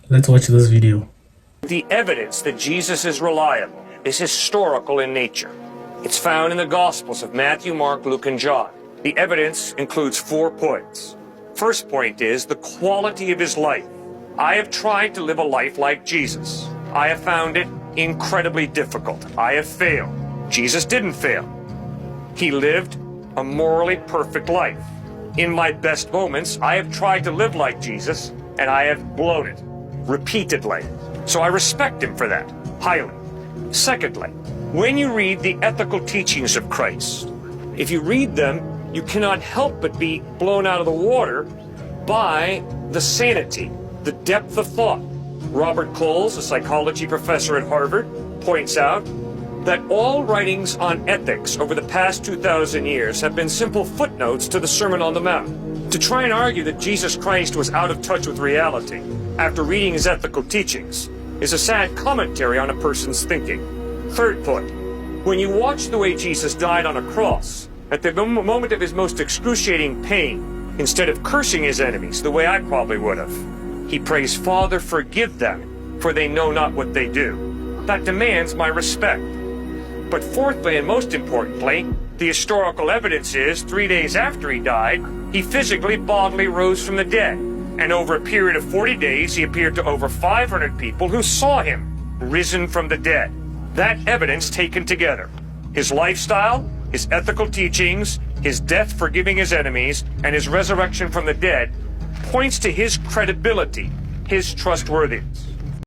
Let's watch this video. The evidence that Jesus is reliable is historical in nature. It's found in the Gospels of Matthew, Mark, Luke, and John. The evidence includes 4 points. First point is the quality of his life. I have tried to live a life like Jesus. I have found it incredibly difficult. I have failed. Jesus didn't fail. He lived a morally perfect life. In my best moments, I have tried to live like Jesus, and I have blown it repeatedly. So I respect him for that, highly. Secondly, when you read the ethical teachings of Christ, if you read them, you cannot help but be blown out of the water by the sanity, the depth of thought. Robert Coles, a psychology professor at Harvard, points out that all writings on ethics over the past 2,000 years have been simple footnotes to the Sermon on the Mount. To try and argue that Jesus Christ was out of touch with reality after reading his ethical teachings is a sad commentary on a person's thinking. Third point, when you watch the way Jesus died on a cross, at the moment of his most excruciating pain, instead of cursing his enemies the way I probably would have, he prays, "Father, forgive them, for they know not what they do." That demands my respect. But fourthly, and most importantly, the historical evidence is 3 days after he died, he physically bodily rose from the dead. And over a period of 40 days, he appeared to over 500 people who saw him risen from the dead. That evidence taken together, his lifestyle, his ethical teachings, his death forgiving his enemies, and his resurrection from the dead, points to his credibility, his trustworthiness.